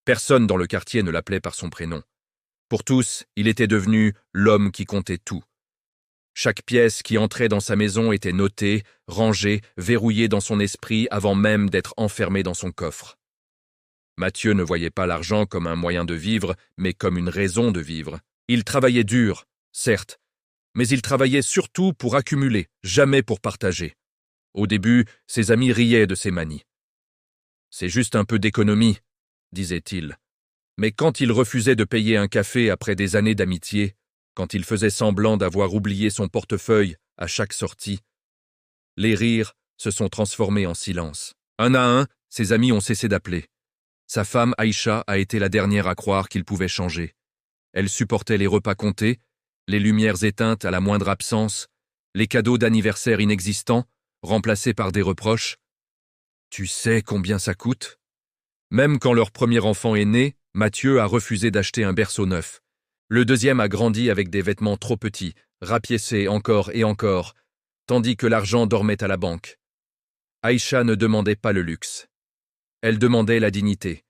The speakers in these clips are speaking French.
Personne dans le quartier ne l'appelait par son prénom. Pour tous, il était devenu l'homme qui comptait tout. Chaque pièce qui entrait dans sa maison était notée, rangée, verrouillée dans son esprit avant même d'être enfermée dans son coffre. Mathieu ne voyait pas l'argent comme un moyen de vivre, mais comme une raison de vivre. Il travaillait dur, certes, mais il travaillait surtout pour accumuler, jamais pour partager. Au début, ses amis riaient de ses manies. « C'est juste un peu d'économie », disait-il. Mais quand il refusait de payer un café après des années d'amitié, quand il faisait semblant d'avoir oublié son portefeuille à chaque sortie, les rires se sont transformés en silence. Un à un, ses amis ont cessé d'appeler. Sa femme, Aïcha, a été la dernière à croire qu'il pouvait changer. Elle supportait les repas comptés, les lumières éteintes à la moindre absence, les cadeaux d'anniversaire inexistants, remplacés par des reproches. « Tu sais combien ça coûte ?» Même quand leur premier enfant est né, Mathieu a refusé d'acheter un berceau neuf. Le deuxième a grandi avec des vêtements trop petits, rapiécés encore et encore, tandis que l'argent dormait à la banque. Aïcha ne demandait pas le luxe. Elle demandait la dignité.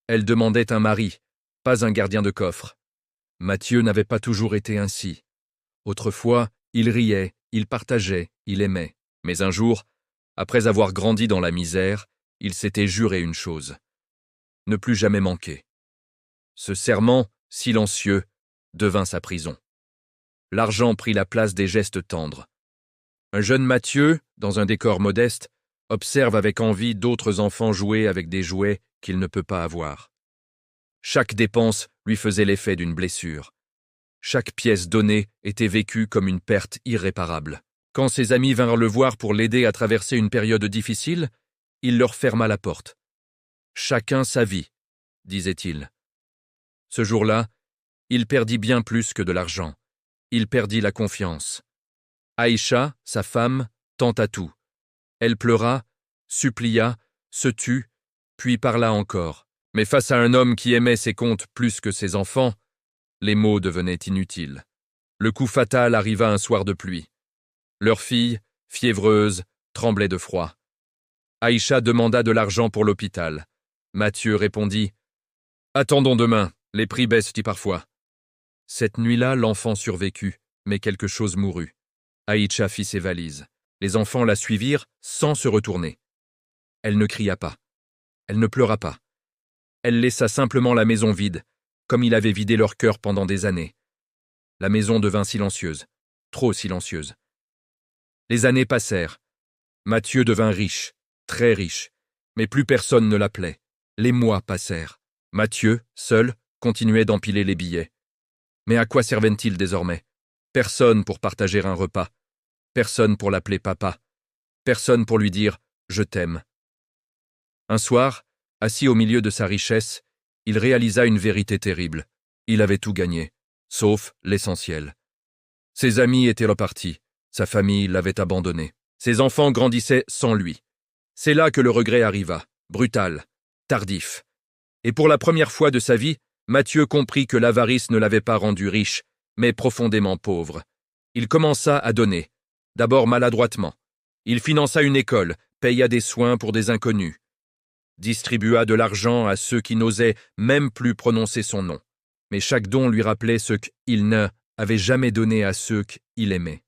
Elle demandait un mari, pas un gardien de coffre. Mathieu n'avait pas toujours été ainsi. Autrefois, il riait, il partageait, il aimait. Mais un jour, après avoir grandi dans la misère, il s'était juré une chose: ne plus jamais manquer. Ce serment, silencieux, devint sa prison. L'argent prit la place des gestes tendres. Un jeune Mathieu, dans un décor modeste, observe avec envie d'autres enfants jouer avec des jouets qu'il ne peut pas avoir. Chaque dépense lui faisait l'effet d'une blessure. Chaque pièce donnée était vécue comme une perte irréparable. Quand ses amis vinrent le voir pour l'aider à traverser une période difficile, il leur ferma la porte. « Chacun sa vie », disait-il. Ce jour-là, il perdit bien plus que de l'argent. Il perdit la confiance. Aïcha, sa femme, tenta tout. Elle pleura, supplia, se tut, puis parla encore. Mais face à un homme qui aimait ses comptes plus que ses enfants, les mots devenaient inutiles. Le coup fatal arriva un soir de pluie. Leur fille, fiévreuse, tremblait de froid. Aïcha demanda de l'argent pour l'hôpital. Mathieu répondit: « Attendons demain, les prix baissent-ils parfois. » Cette nuit-là, l'enfant survécut, mais quelque chose mourut. Aïcha fit ses valises. Les enfants la suivirent sans se retourner. Elle ne cria pas. Elle ne pleura pas. Elle laissa simplement la maison vide, comme il avait vidé leur cœur pendant des années. La maison devint silencieuse, trop silencieuse. Les années passèrent. Mathieu devint riche, très riche, mais plus personne ne l'appelait. Les mois passèrent. Mathieu, seul, continuait d'empiler les billets. Mais à quoi servaient-ils désormais? Personne pour partager un repas. Personne pour l'appeler papa. Personne pour lui dire « je t'aime ». Un soir, assis au milieu de sa richesse, il réalisa une vérité terrible. Il avait tout gagné, sauf l'essentiel. Ses amis étaient repartis, sa famille l'avait abandonné. Ses enfants grandissaient sans lui. C'est là que le regret arriva, brutal, tardif. Et pour la première fois de sa vie, Mathieu comprit que l'avarice ne l'avait pas rendu riche, mais profondément pauvre. Il commença à donner, d'abord maladroitement. Il finança une école, paya des soins pour des inconnus, distribua de l'argent à ceux qui n'osaient même plus prononcer son nom. Mais chaque don lui rappelait ce qu'il ne avait jamais donné à ceux qu'il aimait.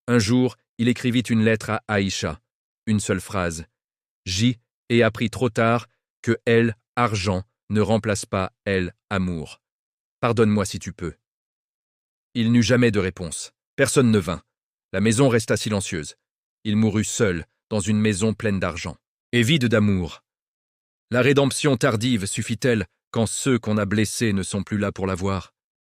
Un jour, il écrivit une lettre à Aïcha, une seule phrase. « J ai appris trop tard que elle, argent, ne remplace pas elle, amour. Pardonne-moi si tu peux. » Il n'eut jamais de réponse. Personne ne vint. La maison resta silencieuse. Il mourut seul, dans une maison pleine d'argent. Et vide d'amour. La rédemption tardive suffit-elle quand ceux qu'on a blessés ne sont plus là pour la voir?